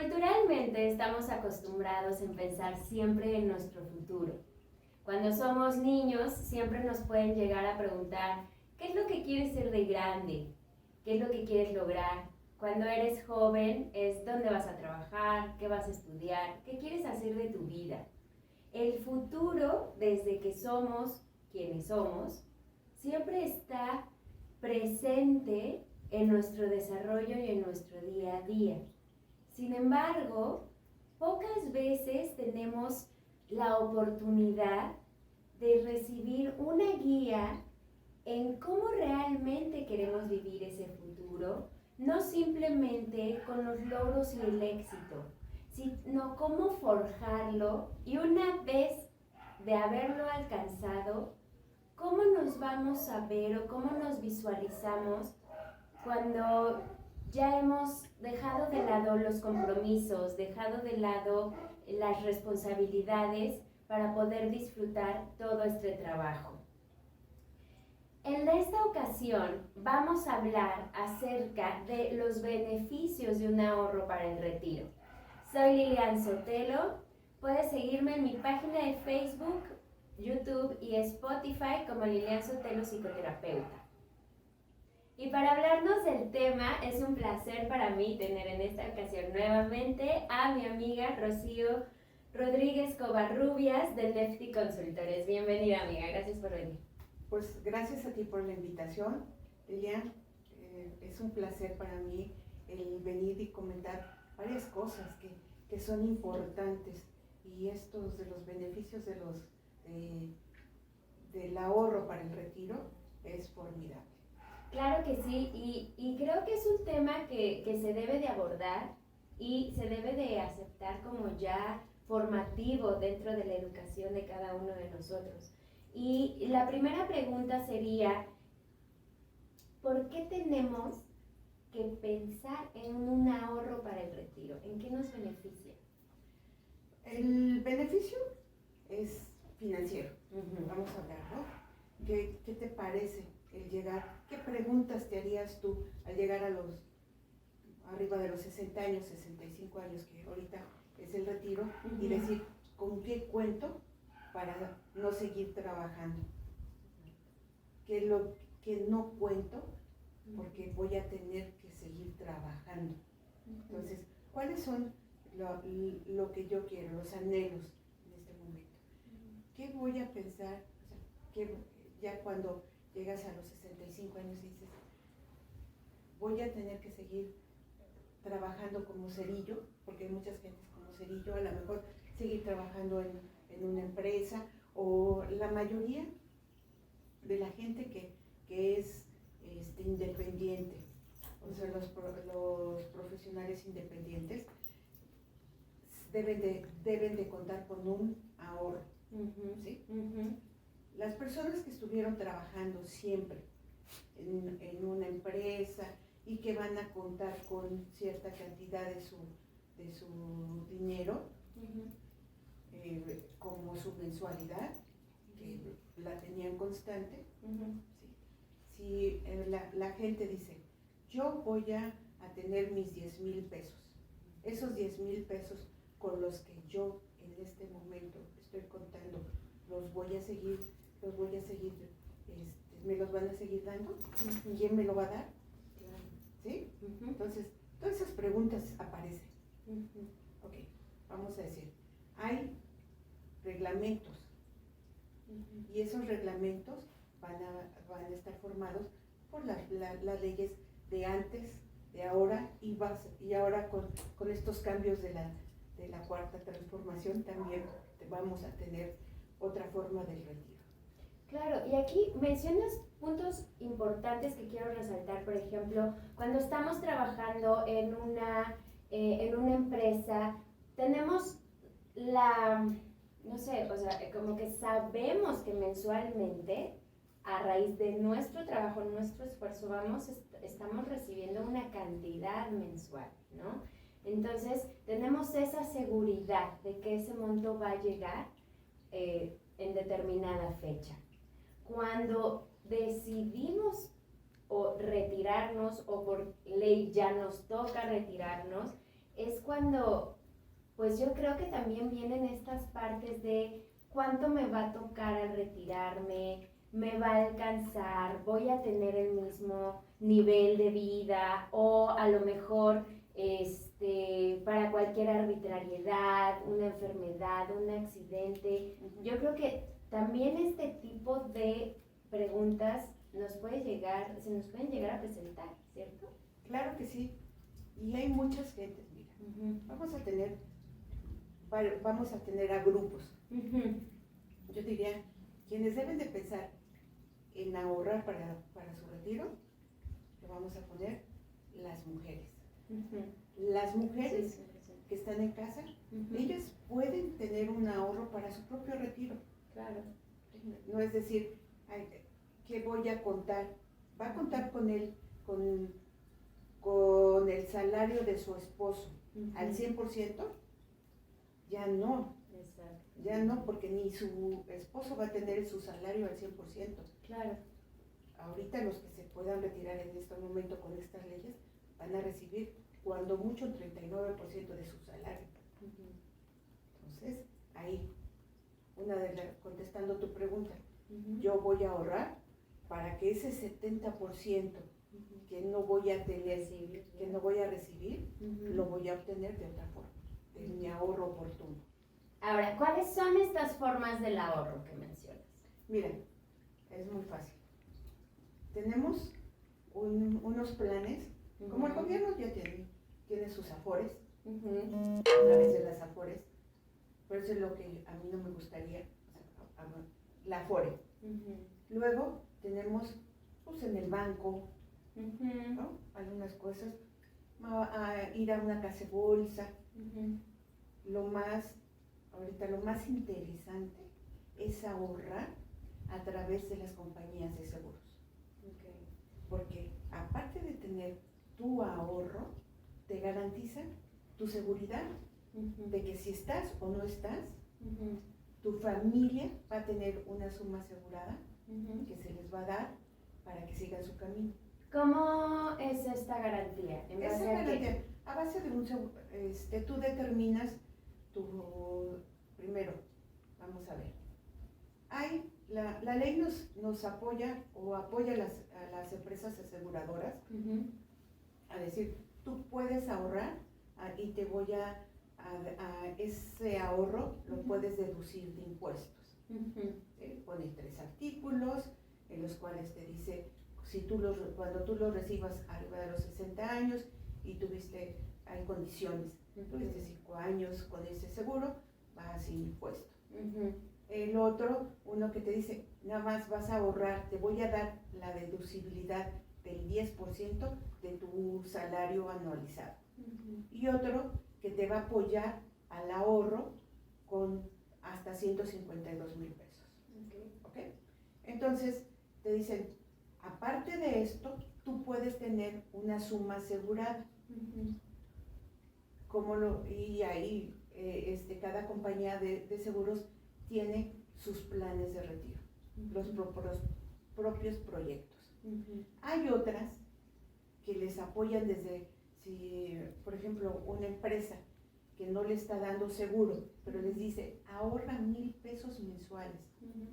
Culturalmente estamos acostumbrados en pensar siempre en nuestro futuro. Cuando somos niños siempre nos pueden llegar a preguntar, ¿qué es lo que quieres ser de grande? ¿Qué es lo que quieres lograr? Cuando eres joven es dónde vas a trabajar, qué vas a estudiar, qué quieres hacer de tu vida. El futuro, desde que somos quienes somos, siempre está presente en nuestro desarrollo y en nuestro día a día. Sin embargo, pocas veces tenemos la oportunidad de recibir una guía en cómo realmente queremos vivir ese futuro, no simplemente con los logros y el éxito, sino cómo forjarlo y una vez de haberlo alcanzado, cómo nos vamos a ver o cómo nos visualizamos cuando ya hemos dejado de lado los compromisos, dejado de lado las responsabilidades para poder disfrutar todo este trabajo. En esta ocasión vamos a hablar acerca de los beneficios de un ahorro para el retiro. Soy Lilian Sotelo, puedes seguirme en mi página de Facebook, YouTube y Spotify como Lilian Sotelo Psicoterapeuta. Y para hablarnos del tema, es un placer para mí tener en esta ocasión nuevamente a mi amiga Rocío Rodríguez Covarrubias de Lefty Consultores. Bienvenida, amiga, gracias por venir. Pues gracias a ti por la invitación, Lilian. Es un placer para mí el venir y comentar varias cosas que son importantes, y estos de los beneficios del ahorro para el retiro es formidable. Claro que sí, y creo que es un tema que se debe de abordar y se debe de aceptar como ya formativo dentro de la educación de cada uno de nosotros. Y la primera pregunta sería, ¿por qué tenemos que pensar en un ahorro para el retiro? ¿En qué nos beneficia? El beneficio es financiero. Vamos a hablar, ¿no? ¿Qué te parece el llegar? ¿Qué preguntas te harías tú al llegar a arriba de los 60 años, 65 años, que ahorita es el retiro, y decir, ¿con qué cuento para no seguir trabajando? ¿Qué es lo que no cuento? Porque voy a tener que seguir trabajando. Entonces, ¿cuáles son lo que yo quiero, los anhelos en este momento? ¿Qué voy a pensar? O sea, que ya cuando llegas a los 65 años y dices, voy a tener que seguir trabajando como cerillo, porque hay muchas gentes como cerillo, a lo mejor seguir trabajando en una empresa, o la mayoría de la gente que es independiente, o sea, los profesionales independientes deben de contar con un ahorro, ¿sí? Las personas que estuvieron trabajando siempre en una empresa y que van a contar con cierta cantidad de su dinero, como su mensualidad, que la tenían constante, ¿sí? Si la gente dice, yo voy a tener mis 10,000 pesos, esos 10,000 pesos con los que yo en este momento estoy contando, los voy a seguir, me los van a seguir dando. ¿Quién me lo va a dar? ¿Sí? Entonces, todas esas preguntas aparecen. Ok, vamos a decir, hay reglamentos, y esos reglamentos van a estar formados por las leyes de antes, de ahora, y ahora con estos cambios de la cuarta transformación también vamos a tener otra forma del retiro. Claro, y aquí mencionas puntos importantes que quiero resaltar. Por ejemplo, cuando estamos trabajando en una empresa, tenemos no sé, o sea, como que sabemos que mensualmente, a raíz de nuestro trabajo, nuestro esfuerzo, estamos recibiendo una cantidad mensual, ¿no? Entonces, tenemos esa seguridad de que ese monto va a llegar en determinada fecha. Cuando decidimos o retirarnos, o por ley ya nos toca retirarnos, es cuando, pues yo creo que también vienen estas partes de cuánto me va a tocar al retirarme, me va a alcanzar, voy a tener el mismo nivel de vida o a lo mejor para cualquier arbitrariedad, una enfermedad, un accidente. Yo creo que también este tipo de preguntas se nos pueden llegar a presentar, ¿cierto? Claro que sí. Y hay muchas gentes, mira. Vamos a tener a grupos. Yo diría, quienes deben de pensar en ahorrar para su retiro, lo vamos a poner las mujeres. Las mujeres que están en casa, ellas pueden tener un ahorro para su propio retiro. Claro. No es decir, ¿qué voy a contar? ¿Va a contar con el salario de su esposo al 100%? Ya no. Exacto. Ya no, porque ni su esposo va a tener su salario al 100%. Claro. Ahorita los que se puedan retirar en este momento con estas leyes van a recibir cuando mucho el 39% de su salario. Entonces, ahí, contestando tu pregunta, yo voy a ahorrar para que ese 70% que no voy a tener, que no voy a recibir, lo voy a obtener de otra forma, de mi ahorro oportuno. Ahora, ¿cuáles son estas formas del ahorro que mencionas? Mira, es muy fácil. Tenemos unos planes, como el gobierno ya tiene sus afores, a través de las afores, pero eso es lo que a mí no me gustaría, la afore. Luego tenemos, pues en el banco, ¿no? Algunas cosas, ir a una casa de bolsa. Ahorita lo más interesante es ahorrar a través de las compañías de seguros. Porque aparte de tener tu ahorro, te garantiza tu seguridad de que si estás o no estás, tu familia va a tener una suma asegurada que se les va a dar para que sigan su camino. ¿Cómo es esta garantía? Esa garantía, a base de un seguro, tú determinas primero, vamos a ver, la ley nos apoya o apoya a las empresas aseguradoras a decir, tú puedes ahorrar y te voy a ese ahorro lo puedes deducir de impuestos. Pone 3 artículos en los cuales te dice, cuando tú lo recibas arriba de los 60 años y hay condiciones, tuviste 5 años con ese seguro, vas sin impuesto. El otro, uno que te dice, nada más vas a ahorrar, te voy a dar la deducibilidad del 10% de tu salario anualizado. Y otro que te va a apoyar al ahorro con hasta 152,000 pesos. ¿Okay? Entonces, te dicen, aparte de esto, tú puedes tener una suma asegurada. Y ahí cada compañía de seguros tiene sus planes de retiro, los propios proyectos. Hay otras que les apoyan si por ejemplo una empresa que no le está dando seguro, pero les dice ahorra 1,000 pesos mensuales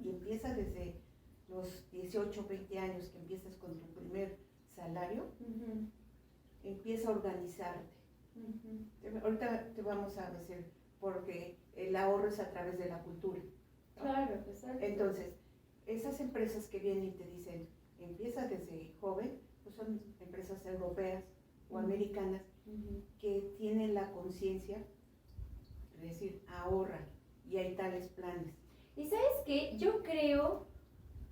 y empieza desde los 18, 20 años que empiezas con tu primer salario, empieza a organizarte. Ahorita te vamos a decir, porque el ahorro es a través de la cultura, ¿no? Claro, exacto. Entonces, esas empresas que vienen y te dicen, empieza desde joven, pues son empresas europeas o americanas que tienen la conciencia de decir, ahorra, y hay tales planes. Y ¿sabes qué? Yo creo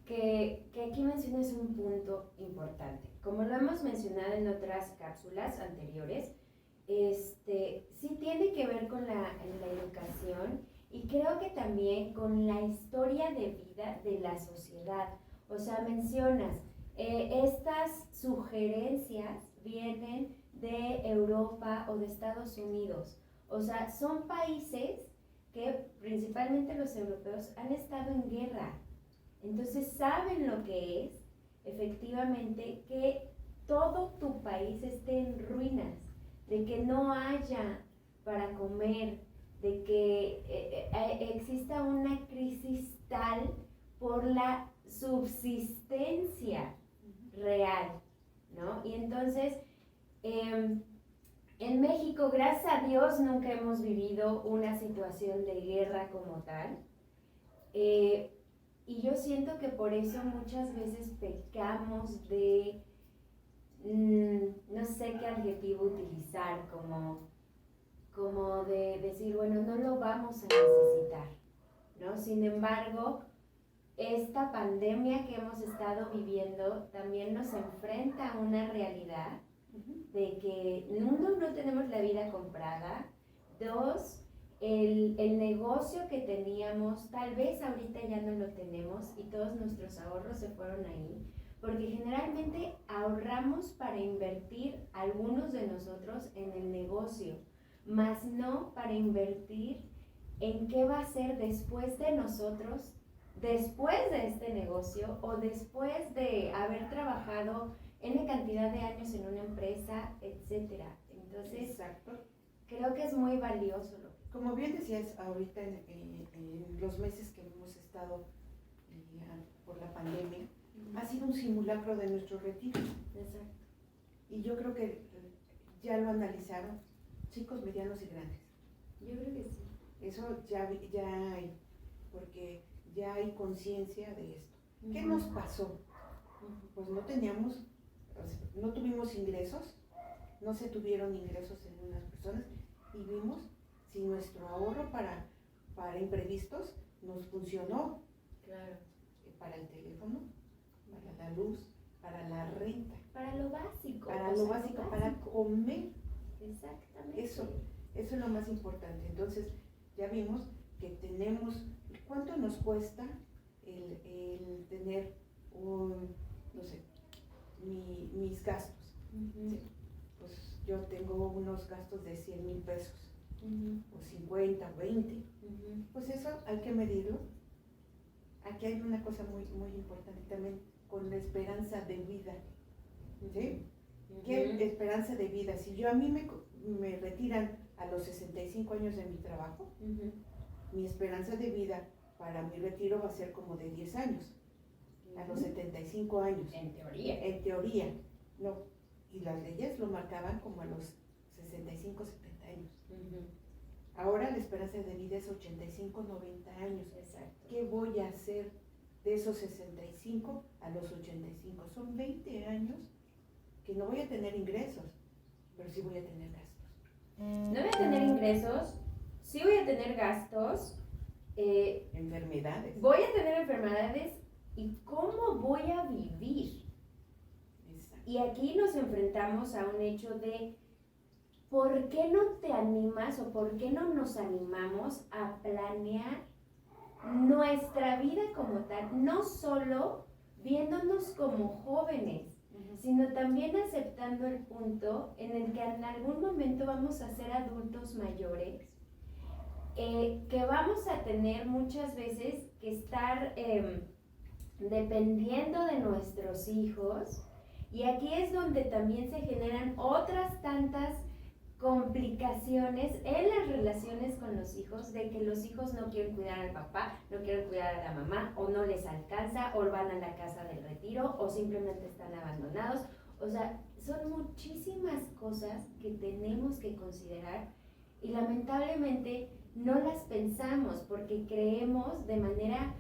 que aquí mencionas un punto importante. Como lo hemos mencionado en otras cápsulas anteriores, sí tiene que ver con la educación y creo que también con la historia de vida de la sociedad. O sea, mencionas, estas sugerencias vienen de Europa o de Estados Unidos. O sea, son países que principalmente los europeos han estado en guerra. Entonces saben lo que es, efectivamente, que todo tu país esté en ruinas. de que no haya para comer, de que exista una crisis tal por la subsistencia real, ¿no? Y entonces, en México, gracias a Dios, nunca hemos vivido una situación de guerra como tal. Y yo siento que por eso muchas veces pecamos de, no sé qué adjetivo utilizar, como de decir, bueno, no lo vamos a necesitar, ¿no? Sin embargo, esta pandemia que hemos estado viviendo también nos enfrenta a una realidad de que, uno, no tenemos la vida comprada, dos, el negocio que teníamos, tal vez ahorita ya no lo tenemos y todos nuestros ahorros se fueron ahí, porque generalmente ahorramos para invertir algunos de nosotros en el negocio, más no para invertir en qué va a ser después de nosotros, después de este negocio o después de haber trabajado N cantidad de años en una empresa, etcétera. Entonces, exacto, creo que es muy valioso. Como bien decías ahorita en los meses que hemos estado por la pandemia, ha sido un simulacro de nuestro retiro. Exacto. Y yo creo que ya lo analizaron chicos, medianos y grandes. Yo creo que sí. Eso ya hay, porque ya hay conciencia de esto. ¿Qué nos pasó? Pues no tuvimos ingresos, no se tuvieron ingresos en unas personas y vimos si nuestro ahorro para imprevistos nos funcionó. Claro. Para el teléfono, para la luz, para la renta. Para lo básico. Para comer. Exactamente. Eso es lo más importante. Entonces, ya vimos que tenemos, ¿cuánto nos cuesta el tener mis gastos? ¿Sí? Pues yo tengo unos gastos de 100,000 pesos, o 50, o 20. Pues eso hay que medirlo. Aquí hay una cosa muy, muy importante también, con la esperanza de vida. ¿Sí? ¿Qué esperanza de vida? Si a mí me retiran a los 65 años de mi trabajo, mi esperanza de vida para mi retiro va a ser como de 10 años, a los 75 años. En teoría. En teoría, no. Y las leyes lo marcaban como a los 65, 70 años. Ahora la esperanza de vida es 85, 90 años. Exacto. ¿Qué voy a hacer de esos 65 a los 85? Son 20 años que no voy a tener ingresos, pero sí voy a tener gastos. No voy a tener ingresos, sí voy a tener gastos. Enfermedades. Voy a tener enfermedades y cómo voy a vivir. Exacto. Y aquí nos enfrentamos a un hecho de ¿por qué no te animas o por qué no nos animamos a planear nuestra vida como tal? No solo viéndonos como jóvenes, sino también aceptando el punto en el que en algún momento vamos a ser adultos mayores, que vamos a tener muchas veces que estar dependiendo de nuestros hijos, y aquí es donde también se generan otras tantas complicaciones en las relaciones con los hijos, de que los hijos no quieren cuidar al papá, no quieren cuidar a la mamá, o no les alcanza, o van a la casa del retiro, o simplemente están abandonados. O sea, son muchísimas cosas que tenemos que considerar y lamentablemente no las pensamos porque creemos de manera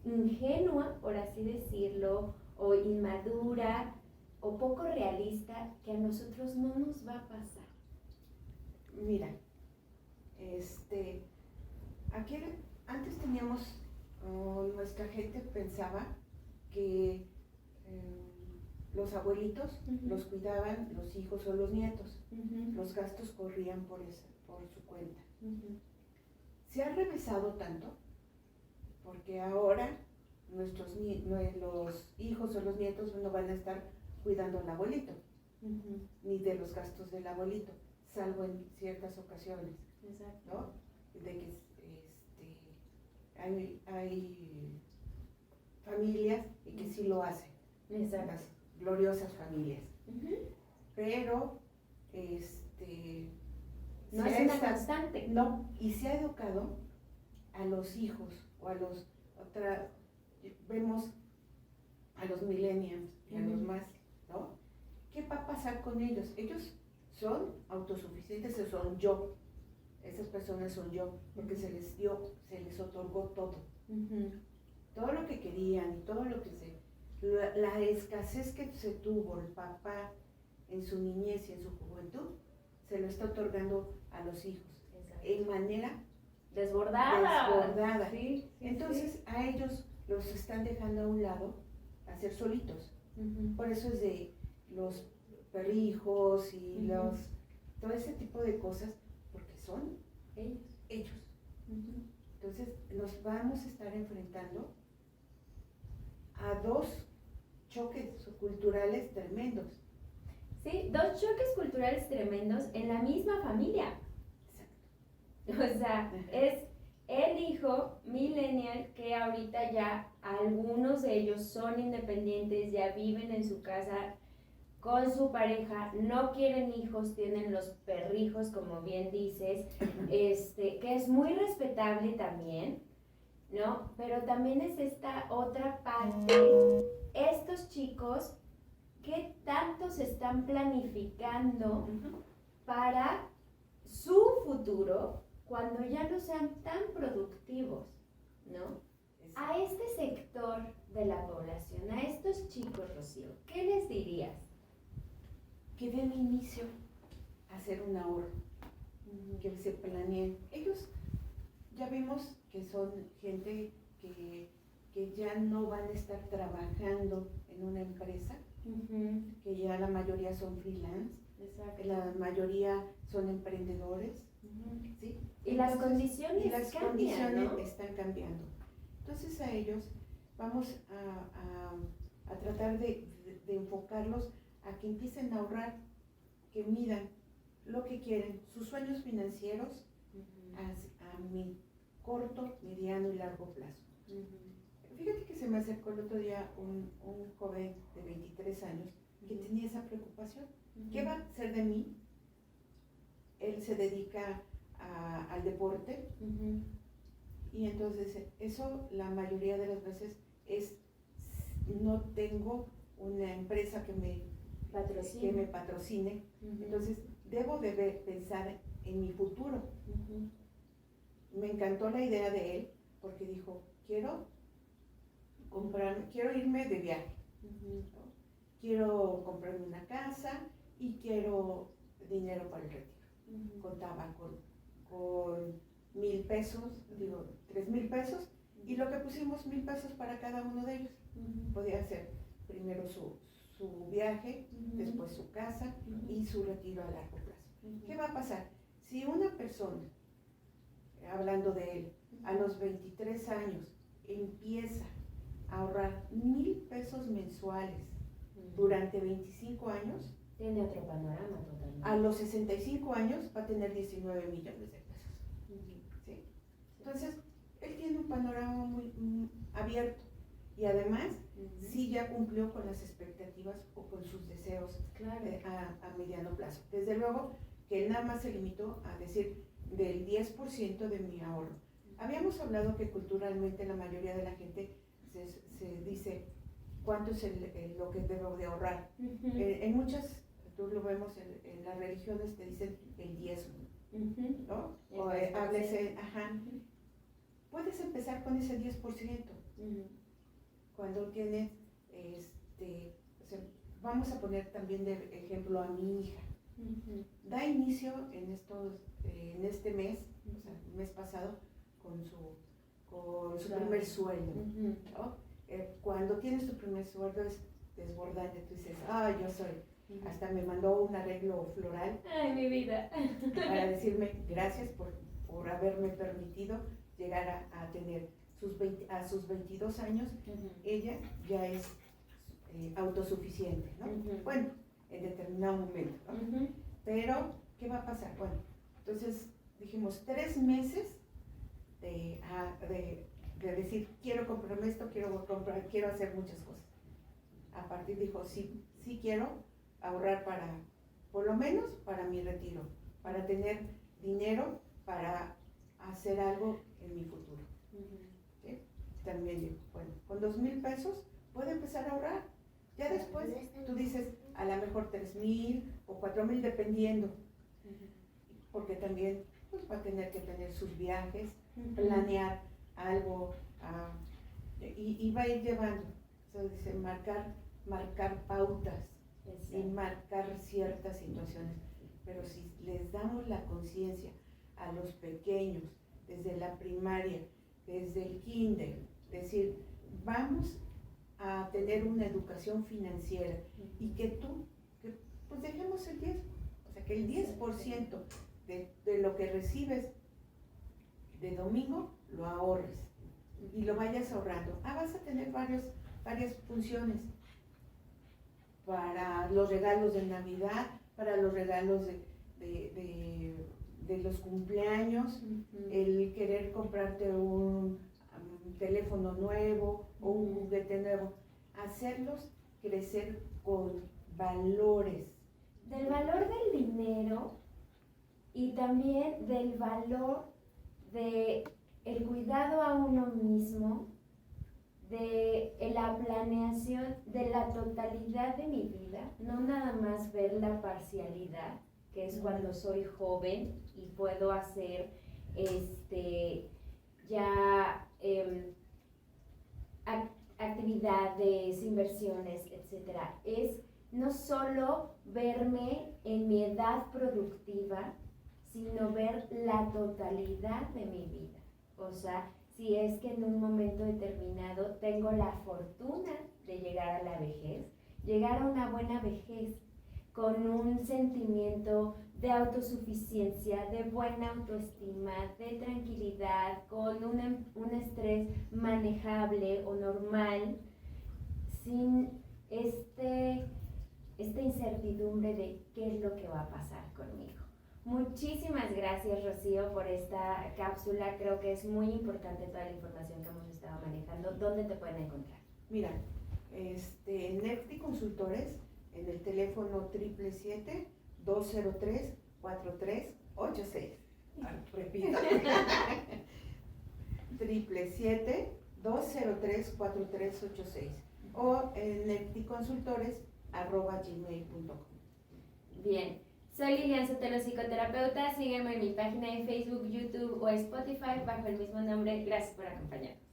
ingenua, por así decirlo, o inmadura, o poco realista, que a nosotros no nos va a pasar. Mira, aquí antes teníamos, nuestra gente pensaba que los abuelitos los cuidaban los hijos o los nietos, los gastos corrían por su cuenta. Se ha revesado tanto, porque ahora los hijos o los nietos no van a estar cuidando al abuelito, ni de los gastos del abuelito, salvo en ciertas ocasiones. Exacto. ¿No? De que hay familias y que sí lo hacen. Exacto. Las gloriosas familias. Pero No se es ha una esta- constante. No, y se ha educado a los hijos o a vemos a los millennials y a los más, ¿no? ¿Qué va a pasar con ellos? Ellos son autosuficientes, son yo. Esas personas son yo, porque se les otorgó todo. Todo lo que querían y todo lo que la escasez que se tuvo el papá en su niñez y en su juventud, se lo está otorgando a los hijos. Exacto. En manera Desbordada. Sí, entonces a ellos los están dejando a un lado a ser solitos. Por eso es de los perrijos y todo ese tipo de cosas, porque son ellos. Entonces nos vamos a estar enfrentando a dos choques culturales tremendos. Sí, dos choques culturales tremendos en la misma familia. Exacto. O sea, es el hijo millennial que ahorita ya algunos de ellos son independientes, ya viven en su casa con su pareja, no quieren hijos, tienen los perrijos, como bien dices, que es muy respetable también, ¿no? Pero también es esta otra parte, estos chicos, ¿qué tanto se están planificando para su futuro cuando ya no sean tan productivos, ¿no? A este sector de la población, a estos chicos, Rocío, ¿qué les dirías? Que den inicio a hacer un ahorro, que se planeen. Ellos ya vimos que son gente que ya no van a estar trabajando en una empresa, que ya la mayoría son freelance, la mayoría son emprendedores, ¿sí? Y las condiciones cambian, ¿no? Están cambiando. Entonces a ellos vamos a tratar de enfocarlos a que empiecen a ahorrar, que midan lo que quieren, sus sueños financieros a mi corto, mediano y largo plazo. Fíjate que se me acercó el otro día un joven de 23 años que tenía esa preocupación. ¿Qué va a ser de mí? Él se dedica al deporte y entonces eso la mayoría de las veces no tengo una empresa que me patrocine, entonces debo de pensar en mi futuro. Me encantó la idea de él porque dijo, quiero irme de viaje, ¿no? Quiero comprarme una casa y quiero dinero para el retiro. Contaba con 1,000 pesos, 3,000 pesos, y lo que pusimos 1,000 pesos para cada uno de ellos. Podía ser primero su viaje, después su casa y su retiro a largo plazo. ¿Qué va a pasar? Si una persona, hablando de él, a los 23 años empieza a ahorrar 1,000 pesos mensuales durante 25 años, tiene otro panorama totalmente. A los 65 años va a tener 19 millones de pesos. ¿Sí? Entonces, él tiene un panorama muy abierto y además sí ya cumplió con las expectativas o con sus deseos a mediano plazo. Desde luego que él nada más se limitó a decir del 10% de mi ahorro. Habíamos hablado que culturalmente la mayoría de la gente se dice cuánto es lo que debo de ahorrar. En muchas, tú lo vemos en las religiones, te dicen el diezmo, ¿no? O háblese, puedes empezar con ese 10%. Cuando tienes, vamos a poner también de ejemplo a mi hija. Da inicio en este mes, o sea, el mes pasado, con su primer sueldo, ¿no? Cuando tienes tu primer sueldo es desbordante, tú dices, yo soy, hasta me mandó un arreglo floral. Ay, mi vida. Para decirme gracias por haberme permitido llegar a tener a sus 22 años, ella ya es autosuficiente, ¿no? Bueno, en determinado momento, ¿no? Pero, ¿qué va a pasar? Bueno, entonces dijimos 3 meses de decir, quiero comprarme esto, quiero hacer muchas cosas. A partir dijo, sí quiero ahorrar para por lo menos para mi retiro, para tener dinero para hacer algo en mi futuro. ¿Sí? También digo, bueno, con 2,000 pesos puedo empezar a ahorrar. Ya después tú dices, a lo mejor 3,000 o 4,000 dependiendo, porque también pues, va a tener que tener sus viajes, planear algo y va a ir llevando. O sea, dice, marcar pautas y marcar ciertas situaciones. Pero si les damos la conciencia a los pequeños, desde la primaria, desde el kinder, decir, vamos a tener una educación financiera y que pues dejemos el 10, o sea, que el 10% de lo que recibes de domingo lo ahorres y lo vayas ahorrando. Vas a tener varias funciones para los regalos de Navidad, para los regalos de los cumpleaños, el querer comprarte un teléfono nuevo o un juguete nuevo, hacerlos crecer con valores. Del valor del dinero y también del valor de el cuidado a uno mismo, de la planeación de la totalidad de mi vida, no nada más ver la parcialidad, que es cuando soy joven y puedo hacer actividades, inversiones, etcétera. Es no solo verme en mi edad productiva, sino ver la totalidad de mi vida. O sea, si es que en un momento determinado tengo la fortuna de llegar a la vejez, llegar a una buena vejez con un sentimiento de autosuficiencia, de buena autoestima, de tranquilidad, con un estrés manejable o normal, sin esta incertidumbre de qué es lo que va a pasar conmigo. Muchísimas gracias, Rocío, por esta cápsula. Creo que es muy importante toda la información que hemos estado manejando. ¿Dónde te pueden encontrar? Mira, en Nefti Consultores, en el teléfono 777-203-4386. Repito. 777-203-4386. O en nefticonsultores@gmail.com. Bien. Soy Lilian Sotelo, psicoterapeuta. Sígueme en mi página de Facebook, YouTube o Spotify bajo el mismo nombre. Gracias por acompañarnos.